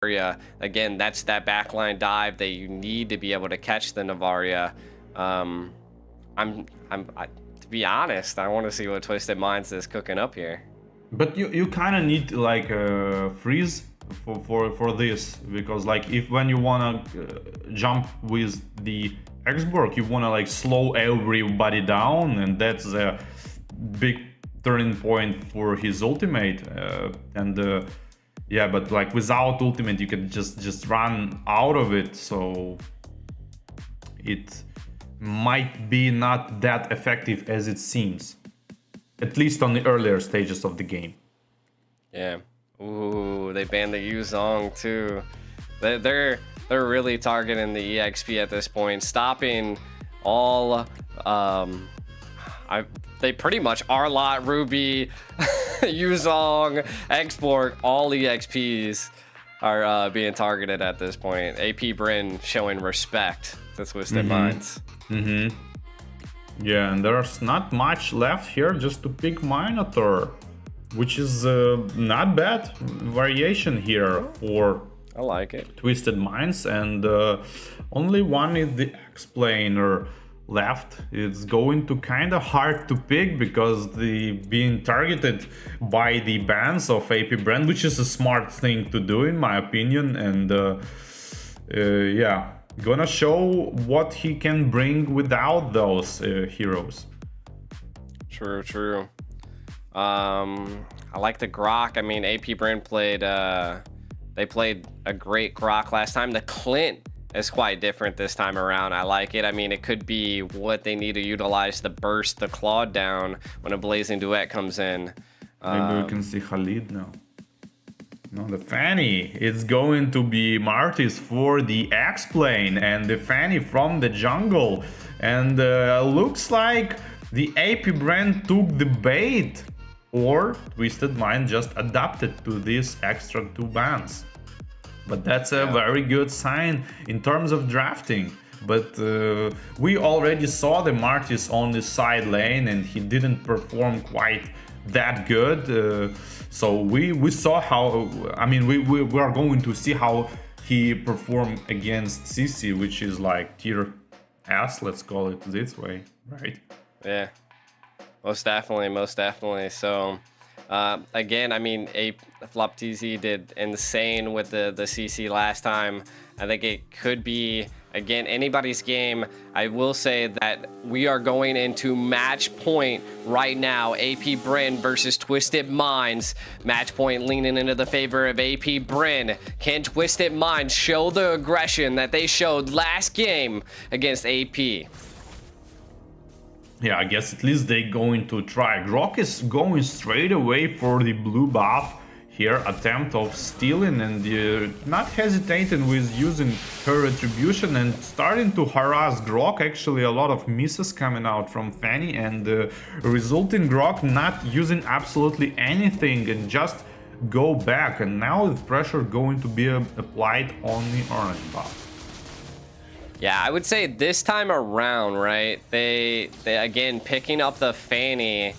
Again, that's that backline dive that you need to be able to catch the Navaria. To be honest, I want to see what Twisted Minds is cooking up here. But you kind of need like a freeze for this, because like if when you wanna jump with the X-Borg, you wanna like slow everybody down, and that's a big turning point for his ultimate. Yeah, but like without ultimate, you can just run out of it, so it might be not that effective as it seems, at least on the earlier stages of the game. Yeah. Ooh, they banned the Yuzong too. They're really targeting the EXP at this point, stopping all. They pretty much Arlot, Ruby, Yuzong, X-Borg, all EXPs are being targeted at this point. AP.BREN showing respect to Twisted Minds. Yeah, and there's not much left here just to pick Minotaur, which is not bad variation here for I like it. Twisted Minds, and only one is the X-Planer left. It's going to kind of hard to pick because the being targeted by the bans of AP.BREN, which is a smart thing to do in my opinion, and yeah, gonna show what he can bring without those heroes. True. I like the Grok. I mean, AP.BREN played they played a great Grok last time. The Clint is quite different this time around. I like it. I mean, it could be what they need to utilize to burst the Claude down when a Blazing Duet comes in. Maybe we can see Khalid now. No, the Fanny. It's going to be Martis for the X-Plane, and the Fanny from the jungle. And looks like the AP.BREN took the bait, or Twisted Mind just adapted to these extra 2 bans. But that's a very good sign in terms of drafting. But we already saw the Martis on the side lane, and he didn't perform quite that good. So we saw how, I mean, we are going to see how he performed against CC, which is like tier S, let's call it this way, right? Yeah, most definitely. So again, I mean, FlopTZ did insane with the CC last time. I think it could be, again, anybody's game. I will say that we are going into match point right now. AP.BREN versus Twisted Minds. Match point leaning into the favor of AP.BREN. Can Twisted Minds show the aggression that they showed last game against AP? Yeah, I guess at least they're going to try. Grok is going straight away for the blue buff here, attempt of stealing, and not hesitating with using her retribution and starting to harass Grok. Actually, a lot of misses coming out from Fanny, and resulting Grok not using absolutely anything and just go back. And now the pressure going to be applied on the orange buff. Yeah, I would say this time around, right? They again picking up the Fanny.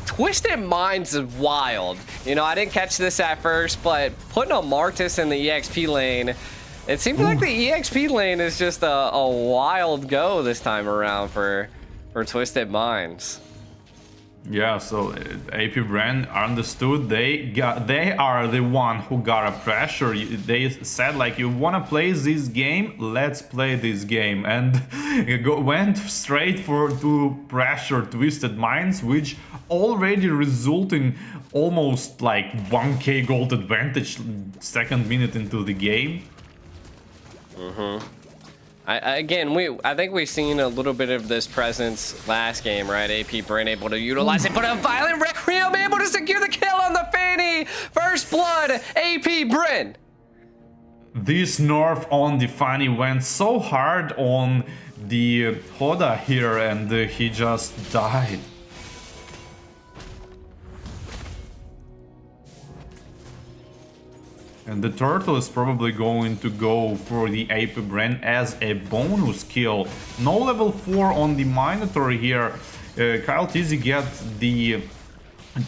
Twisted Minds is wild. You know, I didn't catch this at first, but putting a Martis in the EXP lane, it seems like the EXP lane is just a wild go this time around for Twisted Minds. Yeah, so AP.BREN understood they are the one who got a pressure. They said like, you wanna play this game, let's play this game, and went straight to pressure Twisted Minds, which already resulting almost like 1k gold advantage second minute into the game. I think we've seen a little bit of this presence last game, right? AP.BREN able to utilize it, but a Violent Requiem able to secure the kill on the Fanny. First blood, AP.BREN. This nerf on the Fanny went so hard on the Hoda here, and he just died. And the turtle is probably going to go for the AP.BREN as a bonus kill. No level 4 on the Minotaur here. Kyle TZ gets the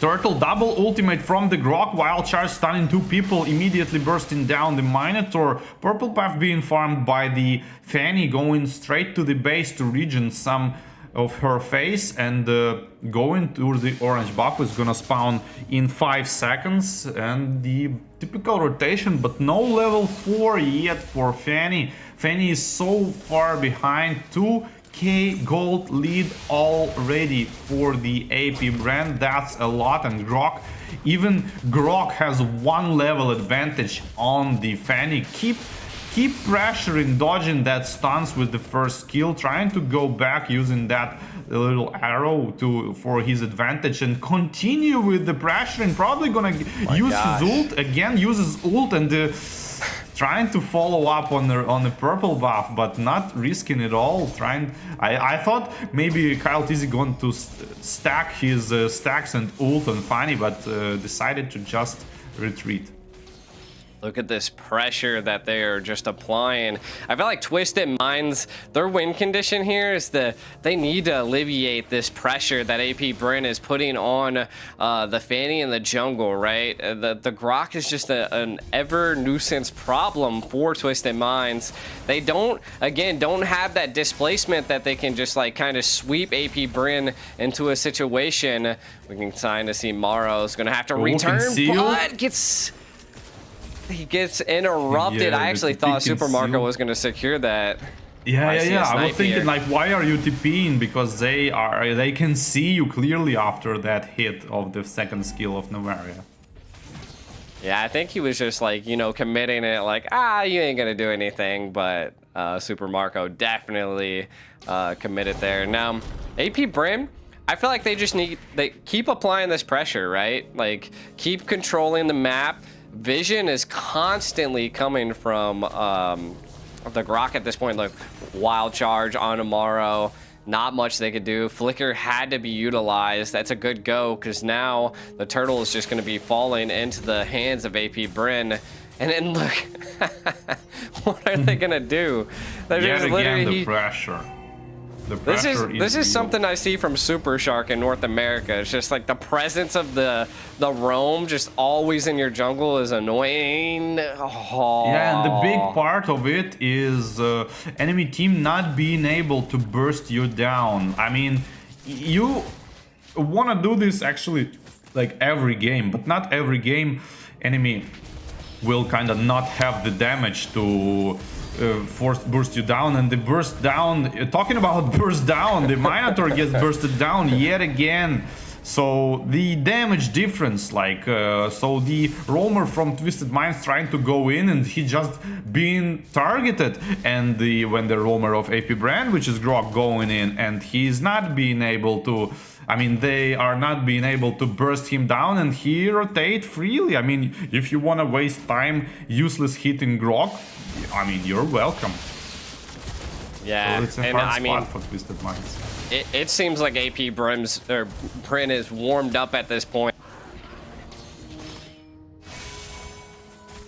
Turtle double ultimate from the Grok, wild charge stunning 2 people, immediately bursting down the Minotaur. Purple buff being farmed by the Fanny, going straight to the base to regen some of her face, and going to the orange buff is gonna spawn in 5 seconds, and the typical rotation, but no level 4 yet for Fanny. Fanny is so far behind, 2k gold lead already for the AP.BREN. That's a lot, and even Grok has 1 level advantage on the Fanny. Keep pressuring, dodging that stuns with the first skill, trying to go back using that little arrow for his advantage, and continue with the pressuring. Probably gonna use his ult again, uses ult, and trying to follow up on the purple buff, but not risking it all. I thought maybe KyleTzy going to stack his stacks and ult on Fanny, but decided to just retreat. Look at this pressure that they are just applying. I feel like Twisted Minds, their win condition here is that they need to alleviate this pressure that AP.BREN is putting on the Fanny in the jungle, right? The Grok is just an ever nuisance problem for Twisted Minds. They don't have that displacement that they can just like kind of sweep AP.BREN into a situation. We can sign to see Morrow's gonna have to return, but he gets interrupted. Yeah, I actually thought Super Marco was going to secure that. Yeah. I was thinking like, why are you TPing? Because they can see you clearly after that hit of the second skill of Novaria. Yeah, I think he was just like, you know, committing it like, you ain't going to do anything. But Super Marco definitely committed there. Now, AP.BREN, I feel like they keep applying this pressure, right? Like, keep controlling the map. Vision is constantly coming from the Grok at this point. Like, wild charge on Amaro, not much they could do. Flicker had to be utilized. That's a good go, because now the turtle is just going to be falling into the hands of AP.BREN. And then look, what are they going to do? They're just literally the pressure. This is something I see from Super Shark in North America. It's just like the presence of the roam just always in your jungle is annoying. Oh. Yeah, and the big part of it is enemy team not being able to burst you down. I mean, you want to do this actually like every game, but not every game enemy will kind of not have the damage to burst you down. And the burst down, talking about burst down, the Minotaur gets bursted down yet again. So the damage difference, like so the roamer from Twisted Minds trying to go in, and he just being targeted, and when the roamer of AP.BREN, which is Grok, going in, and he's not being able to, I mean, they are not being able to burst him down, and he rotate freely. I mean, if you want to waste time useless hitting Grok, I mean, you're welcome. Yeah, so it's a hard spot for Twisted Minds. It seems like AP.BREN is warmed up at this point.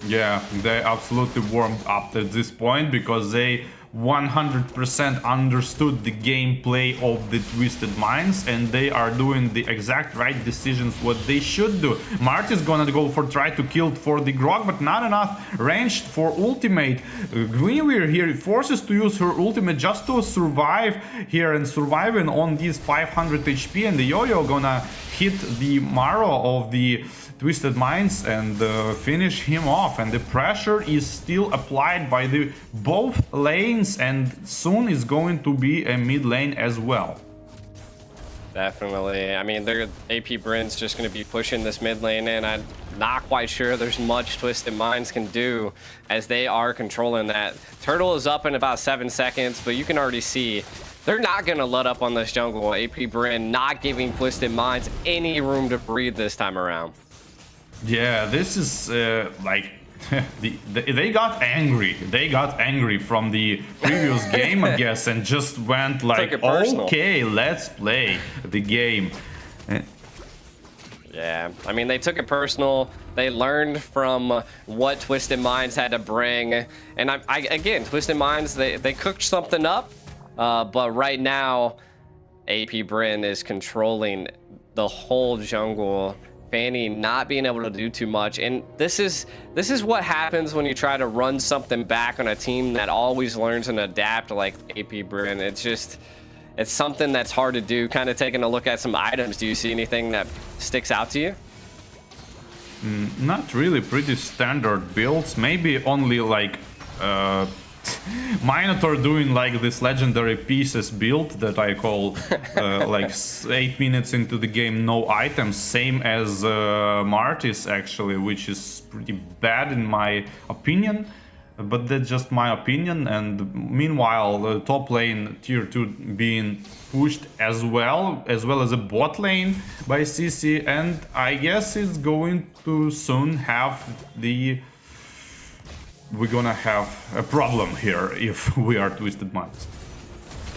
Yeah, they absolutely warmed up at this point, because they 100% understood the gameplay of the Twisted Minds, and they are doing the exact right decisions what they should do. Marty's gonna go for try to kill for the Grok, but not enough range for ultimate. Guinevere here forces to use her ultimate just to survive here, and surviving on these 500 HP, and the Yo-Yo gonna hit the Marrow of the Twisted Minds and finish him off. And the pressure is still applied by the both lanes, and soon is going to be a mid lane as well. Definitely. I mean, AP.BREN's just going to be pushing this mid lane in. I'm not quite sure there's much Twisted Minds can do, as they are controlling that. Turtle is up in about 7 seconds, but you can already see they're not going to let up on this jungle. AP.BREN not giving Twisted Minds any room to breathe this time around. Yeah, this is like they got angry. They got angry from the previous game, I guess, and just went like, okay, let's play the game. Yeah, I mean, they took it personal. They learned from what Twisted Minds had to bring. And again, Twisted Minds, they cooked something up. But right now, AP.BREN is controlling the whole jungle. Fanny not being able to do too much, and this is what happens when you try to run something back on a team that always learns and adapt like AP.BREN. It's something that's hard to do. Kind of taking a look at some items, do you see anything that sticks out to you? Not really, pretty standard builds. Maybe only like Minotaur doing like this legendary pieces build that I call like 8 minutes into the game, no items, same as Martis actually, which is pretty bad in my opinion. But that's just my opinion. And meanwhile, the top lane tier 2 being pushed as well as a bot lane by CC, and I guess it's going to soon have we're gonna have a problem here if we are Twisted Minds.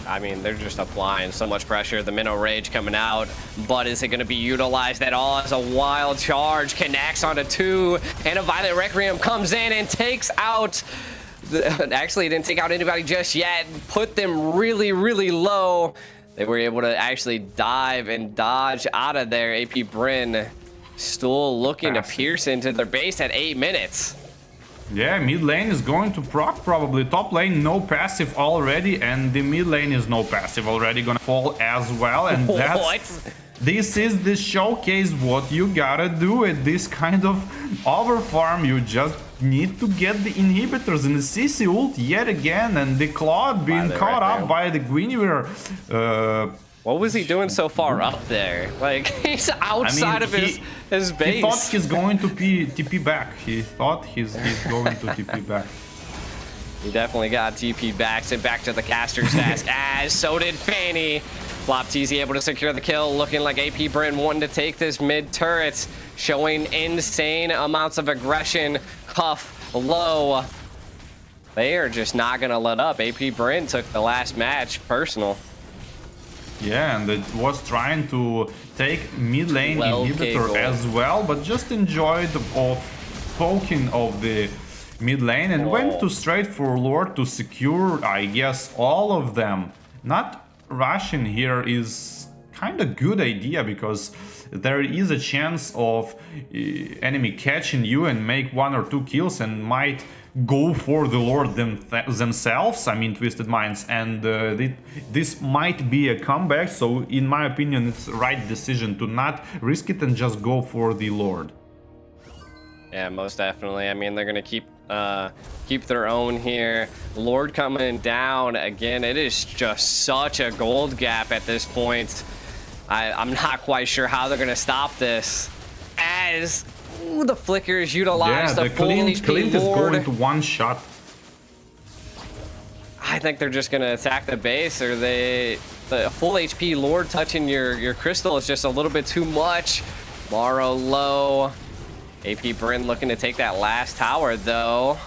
I mean, they're just applying so much pressure. The Minnow Rage coming out, but is it going to be utilized at all as a wild charge? Connects onto 2, and a Violet Requiem comes in and takes out... Actually, didn't take out anybody just yet. Put them really, really low. They were able to actually dive and dodge out of there. AP.BREN still looking to pierce into their base at 8 minutes. Yeah, mid lane is going to proc probably. Top lane no passive already, and the mid lane is no passive already gonna fall as well. And this is the showcase what you gotta do at this kind of overfarm. You just need to get the inhibitors in the CC ult yet again, and the Claude being caught up by the Guinevere. What was he doing so far up there? Like, he's outside of his base. He thought he's going to TP back. He thought he's going to TP back. He definitely got TP back, sent back to the caster's desk, as so did Fanny. floptz able to secure the kill, looking like AP.BREN wanting to take this mid turret, showing insane amounts of aggression. Cuff low. They are just not going to let up. AP.BREN took the last match personal. Yeah, and it was trying to take mid lane inhibitor as well, but just enjoyed of poking of the mid lane and went to straight for Lord to secure, I guess, all of them. Not rushing here is kind of good idea, because there is a chance of enemy catching you and make 1 or 2 kills and might go for the Lord themselves, I mean Twisted Minds, and this might be a comeback. So in my opinion, it's the right decision to not risk it and just go for the Lord. Yeah, most definitely. I mean, they're gonna keep their own here. Lord coming down again. It is just such a gold gap at this point. I'm not quite sure how they're gonna stop this, as the flickers utilize the full HP Clint is Lord. going to one shot. I think they're just gonna attack the base, or the full HP Lord touching your crystal is just a little bit too much. Morrow low. AP.BREN looking to take that last tower though.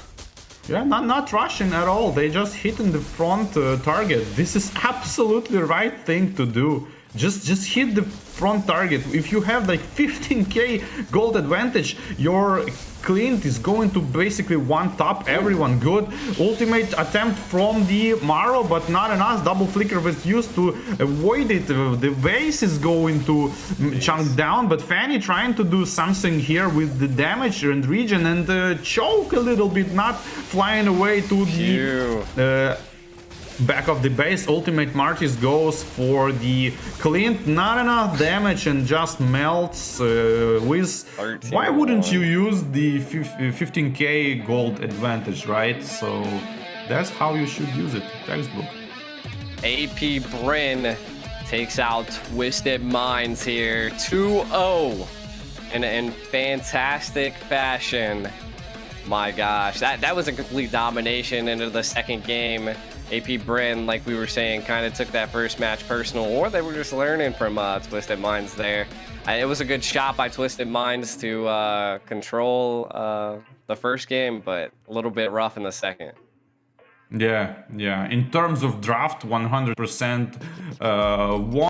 Yeah, not rushing at all. They just hitting the front target. This is absolutely the right thing to do. Just hit the front target. If you have like 15k gold advantage, your Clint is going to basically one-top everyone. Good ultimate attempt from the Morrow, but not enough. Double flicker was used to avoid it. The base is going to chunk down, but Fanny trying to do something here with the damage and region and choke a little bit, not flying away to the back of the base. Ultimate Martis goes for the Clint, not enough damage and just melts with... Why wouldn't you use the 15k gold advantage, right? So that's how you should use it, textbook. AP.BREN takes out Twisted Minds here, 2-0 in fantastic fashion. My gosh, that was a complete domination into the second game. AP.BREN, like we were saying, kind of took that first match personal, or they were just learning from Twisted Minds there. It was a good shot by Twisted Minds to control the first game, but a little bit rough in the second. Yeah. In terms of draft, 100%